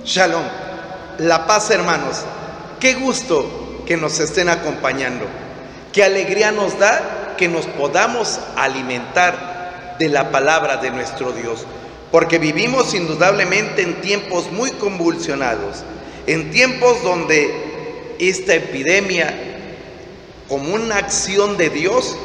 Shalom, la paz, hermanos. Qué gusto que nos estén acompañando. Qué alegría nos da que nos podamos alimentar de la palabra de nuestro Dios, porque vivimos indudablemente en tiempos muy convulsionados, en tiempos donde esta epidemia, como una acción de Dios,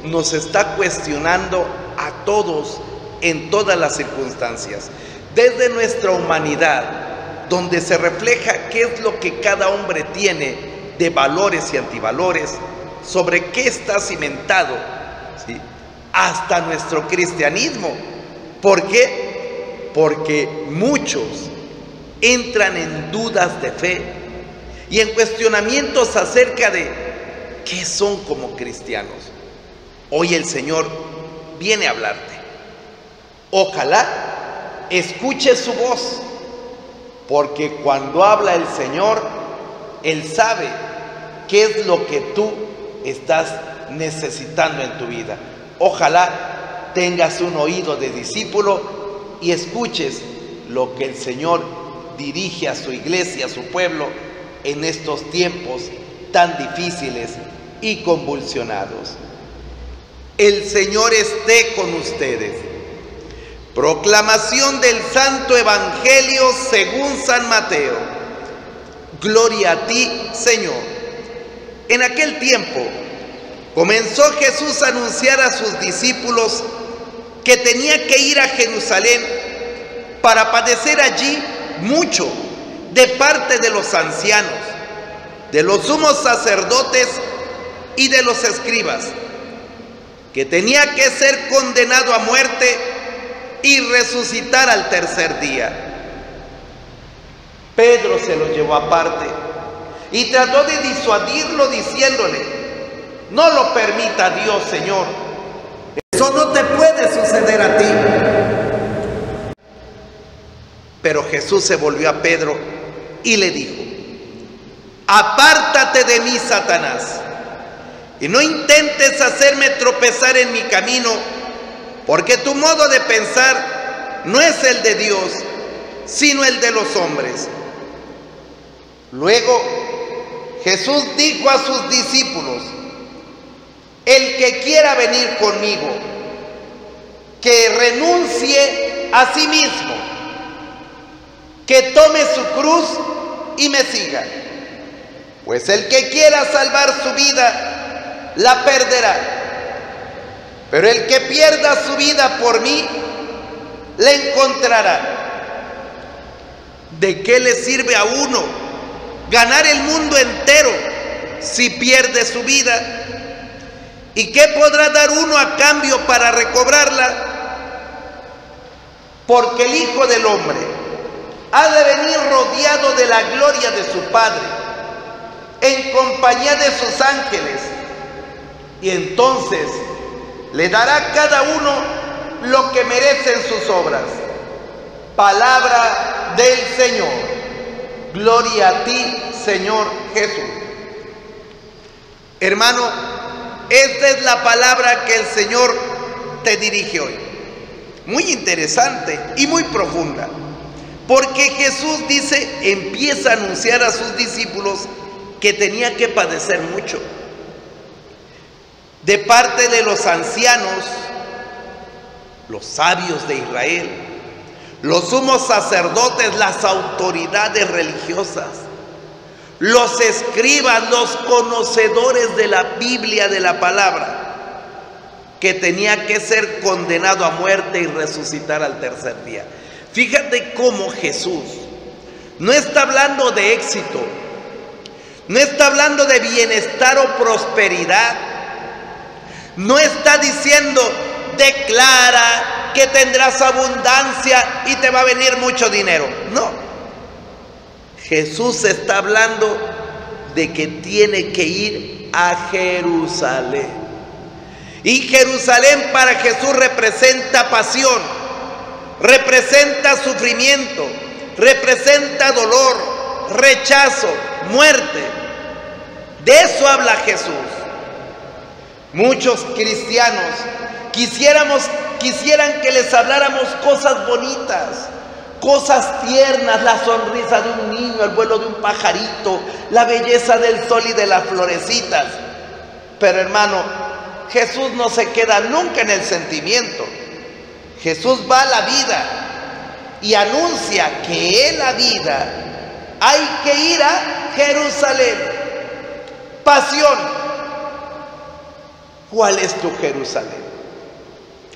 nos está cuestionando a todos en todas las circunstancias. Desde nuestra humanidad, donde se refleja qué es lo que cada hombre tiene de valores y antivalores, sobre qué está cimentado, ¿sí?, hasta nuestro cristianismo. ¿Por qué? Porque muchos entran en dudas de fe y en cuestionamientos acerca de qué son como cristianos. Hoy el Señor viene a hablarte. Ojalá escuches su voz, porque cuando habla el Señor, Él sabe qué es lo que tú estás necesitando en tu vida. Ojalá tengas un oído de discípulo y escuches lo que el Señor dirige a su iglesia, a su pueblo, en estos tiempos tan difíciles y convulsionados. El Señor esté con ustedes. Proclamación del Santo Evangelio según San Mateo. Gloria a ti, Señor. En aquel tiempo comenzó Jesús a anunciar a sus discípulos que tenía que ir a Jerusalén para padecer allí mucho de parte de los ancianos, de los sumos sacerdotes y de los escribas, que tenía que ser condenado a muerte y resucitar al tercer día. Pedro se lo llevó aparte y trató de disuadirlo diciéndole: no lo permita Dios, Señor, eso no te puede suceder a ti. Pero Jesús se volvió a Pedro y le dijo: apártate de mí, Satanás, y no intentes hacerme tropezar en mi camino, porque tu modo de pensar no es el de Dios, sino el de los hombres. Luego Jesús dijo a sus discípulos: el que quiera venir conmigo, que renuncie a sí mismo, que tome su cruz y me siga. Pues el que quiera salvar su vida, la perderá. Pero el que pierda su vida por mí, la encontrará. ¿De qué le sirve a uno ganar el mundo entero si pierde su vida? ¿Y qué podrá dar uno a cambio para recobrarla? Porque el Hijo del Hombre ha de venir rodeado de la gloria de su Padre, en compañía de sus ángeles, y entonces le dará a cada uno lo que merecen sus obras. Palabra del Señor. Gloria a ti, Señor Jesús. Hermano, esta es la palabra que el Señor te dirige hoy. Muy interesante y muy profunda, porque Jesús dice, empieza a anunciar a sus discípulos que tenía que padecer mucho de parte de los ancianos, los sabios de Israel, los sumos sacerdotes, las autoridades religiosas, los escribas, los conocedores de la Biblia, de la palabra, que tenía que ser condenado a muerte y resucitar al tercer día. Fíjate cómo Jesús no está hablando de éxito, no está hablando de bienestar o prosperidad, no está diciendo: declara que tendrás abundancia y te va a venir mucho dinero. No. Jesús está hablando de que tiene que ir a Jerusalén. Y Jerusalén para Jesús representa pasión, representa sufrimiento, representa dolor, rechazo, muerte. De eso habla Jesús. Muchos cristianos quisieran que les habláramos cosas bonitas, Cosas tiernas, la sonrisa de un niño, el vuelo de un pajarito, la belleza del sol y de las florecitas. Pero hermano, Jesús no se queda nunca en el sentimiento. Jesús va a la vida y anuncia que en la vida hay que ir a Jerusalén. Pasión. ¿Cuál es tu Jerusalén?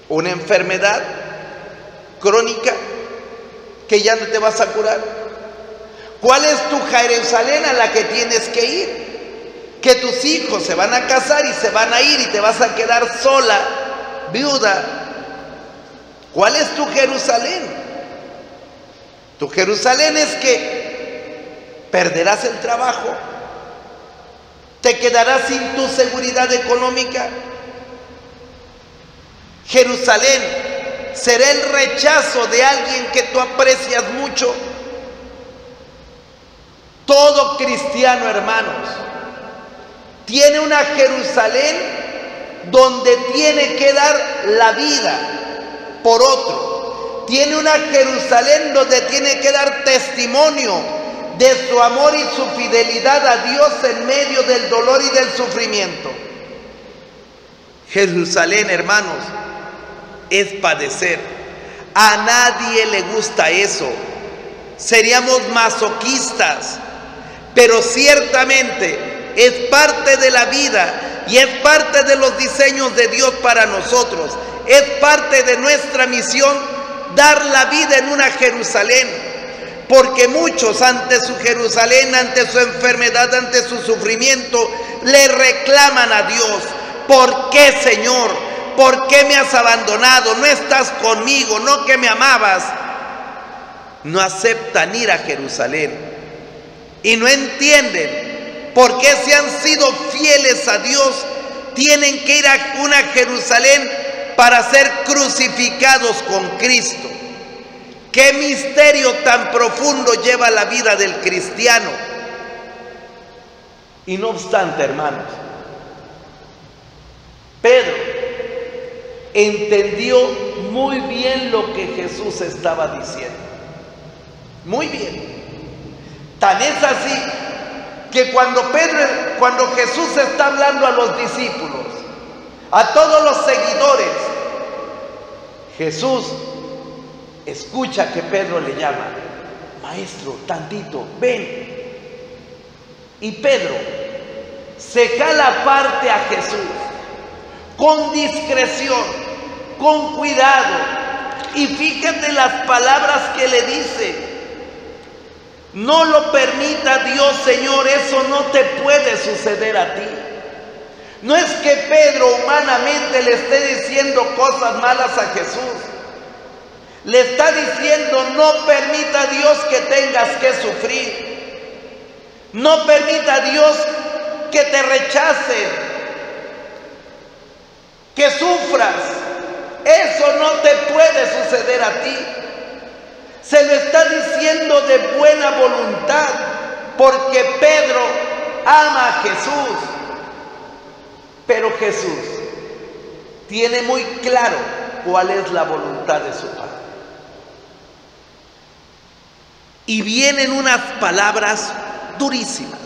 ¿Una enfermedad crónica que ya no te vas a curar? ¿Cuál es tu Jerusalén a la que tienes que ir? Que tus hijos se van a casar y se van a ir y te vas a quedar sola, viuda. ¿Cuál es tu Jerusalén? Tu Jerusalén es que perderás el trabajo, te quedarás sin tu seguridad económica. Jerusalén será el rechazo de alguien que tú aprecias mucho. Todo cristiano, hermanos, tiene una Jerusalén donde tiene que dar la vida por otro. Tiene una Jerusalén donde tiene que dar testimonio de su amor y su fidelidad a Dios en medio del dolor y del sufrimiento. Jerusalén, hermanos, es padecer. A nadie le gusta eso. Seríamos masoquistas, pero ciertamente es parte de la vida y es parte de los diseños de Dios para nosotros. Es parte de nuestra misión dar la vida en una Jerusalén, porque muchos ante su Jerusalén, ante su enfermedad, ante su sufrimiento, le reclaman a Dios: ¿por qué, Señor? ¿Por qué me has abandonado? No estás conmigo, no que me amabas. No aceptan ir a Jerusalén y no entienden por qué, si han sido fieles a Dios, tienen que ir a una Jerusalén para ser crucificados con Cristo. ¿Qué misterio tan profundo lleva la vida del cristiano? Y no obstante, hermanos, Pedro entendió muy bien lo que Jesús estaba diciendo. Muy bien. Tan es así que cuando Jesús está hablando a los discípulos, a todos los seguidores, Jesús escucha que Pedro le llama: maestro, tantito, ven. Y Pedro se jala aparte a Jesús con discreción, con cuidado, y fíjate las palabras que le dice: no lo permita Dios, Señor, eso no te puede suceder a ti. No es que Pedro humanamente le esté diciendo cosas malas a Jesús. Le está diciendo: no permita Dios que tengas que sufrir. No permita Dios que te rechacen, que sufras. Eso no te puede suceder a ti. Se lo está diciendo de buena voluntad, porque Pedro ama a Jesús. Pero Jesús tiene muy claro cuál es la voluntad de su Padre. Y vienen unas palabras durísimas,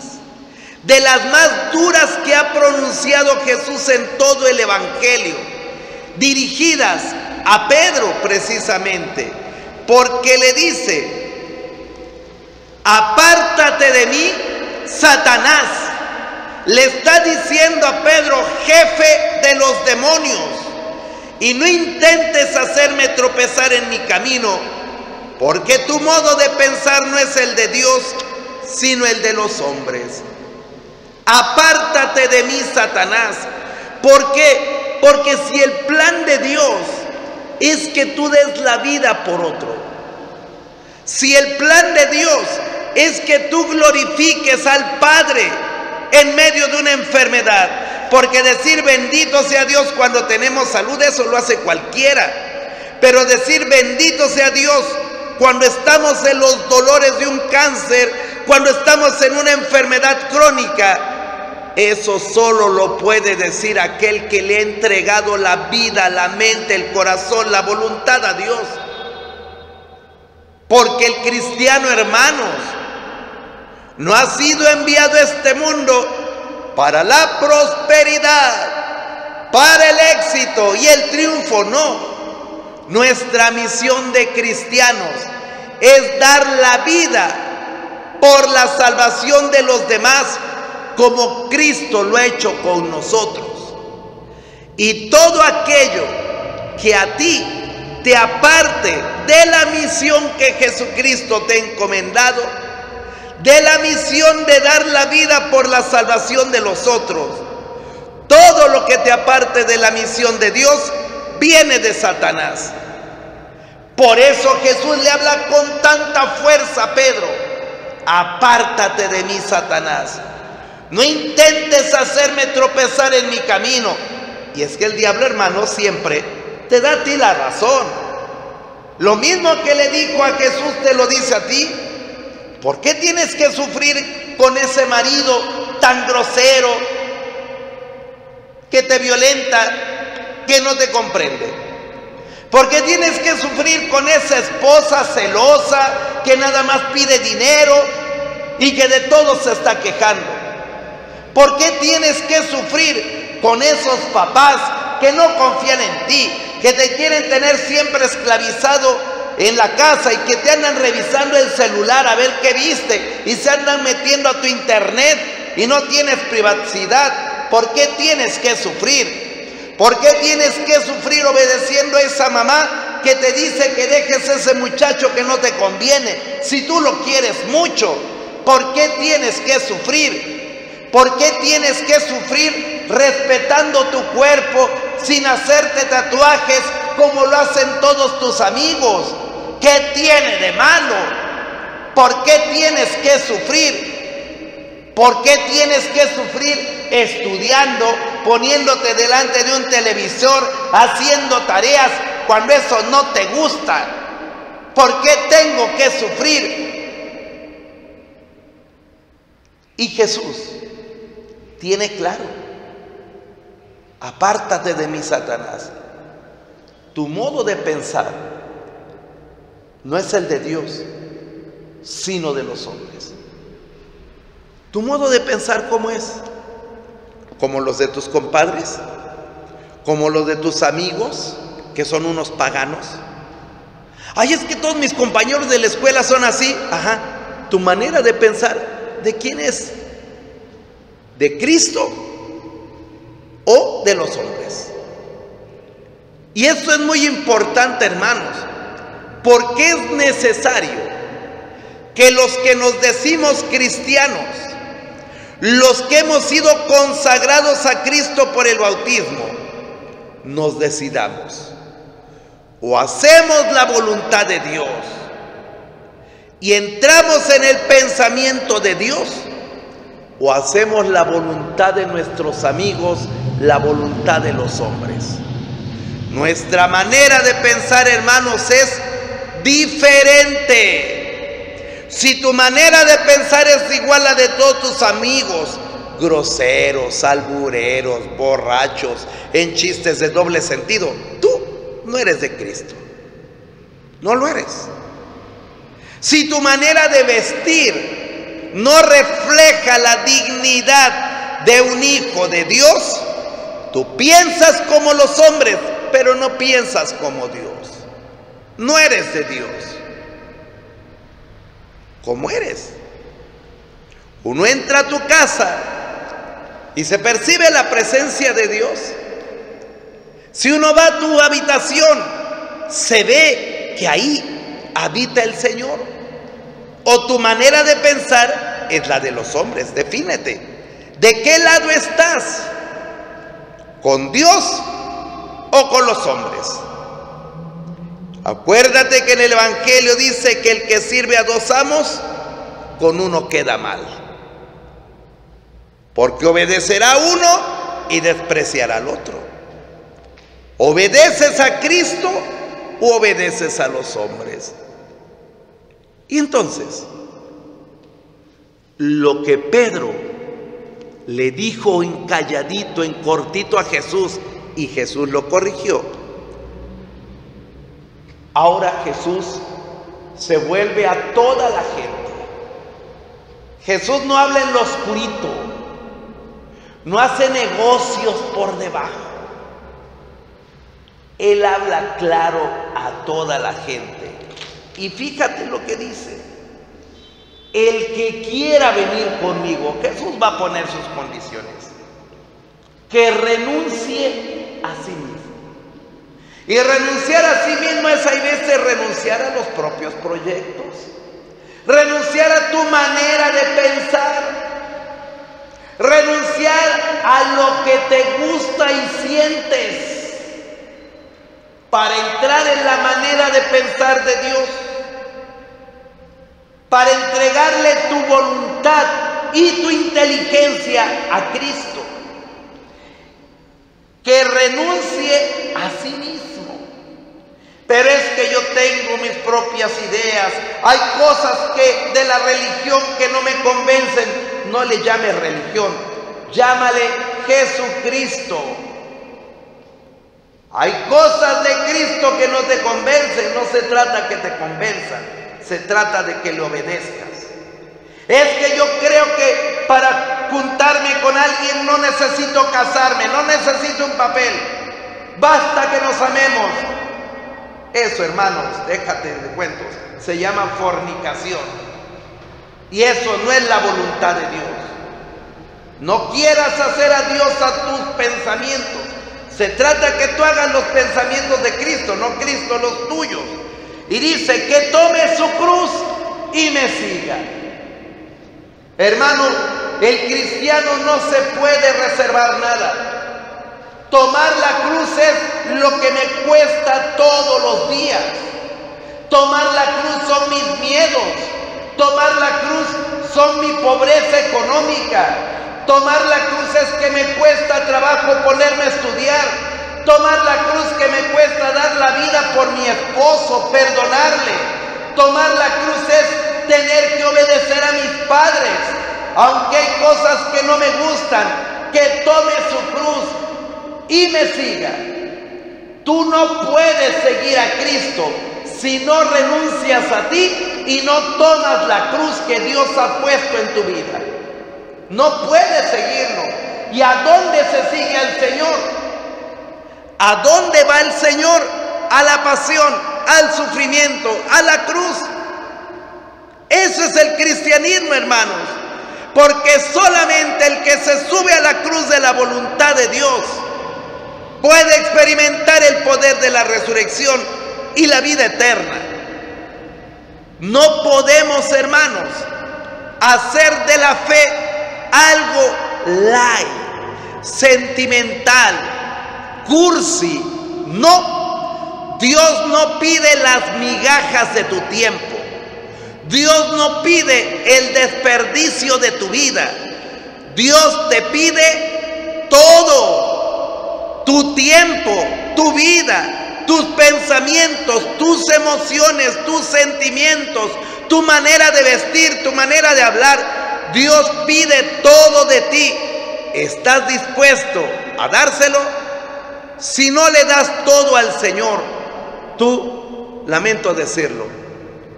de las más duras que ha pronunciado Jesús en todo el Evangelio, dirigidas a Pedro precisamente, porque le dice: apártate de mí, Satanás. Le está diciendo a Pedro: jefe de los demonios, y no intentes hacerme tropezar en mi camino, porque tu modo de pensar no es el de Dios, sino el de los hombres. Apártate de mí, Satanás. ¿Por qué? Porque si el plan de Dios es que tú des la vida por otro, si el plan de Dios es que tú glorifiques al Padre en medio de una enfermedad, porque decir bendito sea Dios cuando tenemos salud, eso lo hace cualquiera, pero decir bendito sea Dios cuando estamos en los dolores de un cáncer, cuando estamos en una enfermedad crónica, eso solo lo puede decir aquel que le ha entregado la vida, la mente, el corazón, la voluntad a Dios. Porque el cristiano, hermanos, no ha sido enviado a este mundo para la prosperidad, para el éxito y el triunfo, no. Nuestra misión de cristianos es dar la vida por la salvación de los demás, como Cristo lo ha hecho con nosotros. Y todo aquello que a ti te aparte de la misión que Jesucristo te ha encomendado, de la misión de dar la vida por la salvación de los otros, todo lo que te aparte de la misión de Dios viene de Satanás. Por eso Jesús le habla con tanta fuerza a Pedro: apártate de mí, Satanás. No intentes hacerme tropezar en mi camino. Y es que el diablo, hermano, siempre te da a ti la razón. Lo mismo que le dijo a Jesús, te lo dice a ti. ¿Por qué tienes que sufrir con ese marido tan grosero, que te violenta, que no te comprende? ¿Por qué tienes que sufrir con esa esposa celosa, que nada más pide dinero y que de todo se está quejando? ¿Por qué tienes que sufrir con esos papás que no confían en ti, que te quieren tener siempre esclavizado en la casa y que te andan revisando el celular a ver qué viste y se andan metiendo a tu internet y no tienes privacidad? ¿Por qué tienes que sufrir? ¿Por qué tienes que sufrir obedeciendo a esa mamá que te dice que dejes a ese muchacho que no te conviene, si tú lo quieres mucho? ¿Por qué tienes que sufrir? ¿Por qué tienes que sufrir respetando tu cuerpo, sin hacerte tatuajes como lo hacen todos tus amigos? ¿Qué tiene de malo? ¿Por qué tienes que sufrir? ¿Por qué tienes que sufrir estudiando, poniéndote delante de un televisor, haciendo tareas cuando eso no te gusta? ¿Por qué tengo que sufrir? Y Jesús tiene claro: apártate de mí, Satanás. Tu modo de pensar no es el de Dios, sino de los hombres. Tu modo de pensar, ¿cómo es? ¿Como los de tus compadres? ¿Como los de tus amigos, que son unos paganos? Ay, es que todos mis compañeros de la escuela son así. Ajá. Tu manera de pensar, ¿de quién es? ¿De Cristo o de los hombres? Y eso es muy importante, hermanos, porque es necesario que los que nos decimos cristianos, los que hemos sido consagrados a Cristo por el bautismo, nos decidamos: o hacemos la voluntad de Dios y entramos en el pensamiento de Dios, o hacemos la voluntad de nuestros amigos, la voluntad de los hombres. Nuestra manera de pensar, hermanos, es diferente. Si tu manera de pensar es igual a la de todos tus amigos, groseros, albureros, borrachos, en chistes de doble sentido, tú no eres de Cristo. No lo eres. Si tu manera de vestir no refleja la dignidad de un hijo de Dios, tú piensas como los hombres, pero no piensas como Dios. No eres de Dios. ¿Cómo eres? Uno entra a tu casa y se percibe la presencia de Dios. Si uno va a tu habitación, se ve que ahí habita el Señor. O tu manera de pensar es la de los hombres. Defínete. ¿De qué lado estás? ¿Con Dios o con los hombres? Acuérdate que en el Evangelio dice que el que sirve a dos amos, con uno queda mal, porque obedecerá a uno y despreciará al otro. ¿Obedeces a Cristo o obedeces a los hombres? Y entonces, lo que Pedro le dijo en calladito, en cortito a Jesús, y Jesús lo corrigió. Ahora Jesús se vuelve a toda la gente. Jesús no habla en lo oscurito, no hace negocios por debajo. Él habla claro a toda la gente. Y fíjate lo que dice: el que quiera venir conmigo, Jesús va a poner sus condiciones, que renuncie a sí mismo. Y renunciar a sí mismo es, hay veces, renunciar a los propios proyectos, renunciar a tu manera de pensar, renunciar a lo que te gusta y sientes, para entrar en la manera de pensar de Dios, para entregarle tu voluntad y tu inteligencia a Cristo. Que renuncie a sí mismo. Pero es que yo tengo mis propias ideas, hay cosas que de la religión que no me convencen. No le llames religión, llámale Jesucristo. Hay cosas de Cristo que no te convencen. No se trata que te convenzan, se trata de que le obedezcas. Es que yo creo que para juntarme con alguien no necesito casarme, no necesito un papel, basta que nos amemos. Eso, hermanos, déjate de cuentos, se llama fornicación. Y eso no es la voluntad de Dios. No quieras hacer a Dios a tus pensamientos. Se trata que tú hagas los pensamientos de Cristo, no Cristo los tuyos. Y dice que tome su cruz y me siga. Hermano, el cristiano no se puede reservar nada. Tomar la cruz es lo que me cuesta todos los días. Tomar la cruz son mis miedos. Tomar la cruz son mi pobreza económica. Tomar la cruz es que me cuesta trabajo ponerme a estudiar. Tomar la cruz que me cuesta dar la vida por mi esposo, perdonarle. Tomar la cruz es tener que obedecer a mis padres, aunque hay cosas que no me gustan. Que tome su cruz y me siga. Tú no puedes seguir a Cristo si no renuncias a ti y no tomas la cruz que Dios ha puesto en tu vida. No puedes seguirlo. ¿Y a dónde se sigue al Señor? ¿A dónde va el Señor? A la pasión, al sufrimiento, a la cruz. Eso es el cristianismo, hermanos. Porque solamente el que se sube a la cruz de la voluntad de Dios puede experimentar el poder de la resurrección y la vida eterna. No podemos, hermanos, hacer de la fe algo light, sentimental, cursi. No, Dios no pide las migajas de tu tiempo. Dios no pide el desperdicio de tu vida. Dios te pide todo: tu tiempo, tu vida, tus pensamientos, tus emociones, tus sentimientos, tu manera de vestir, tu manera de hablar. Dios pide todo de ti. ¿Estás dispuesto a dárselo? Si no le das todo al Señor, tú, lamento decirlo,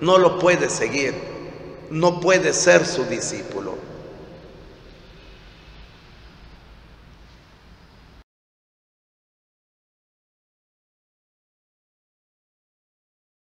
no lo puedes seguir, no puedes ser su discípulo.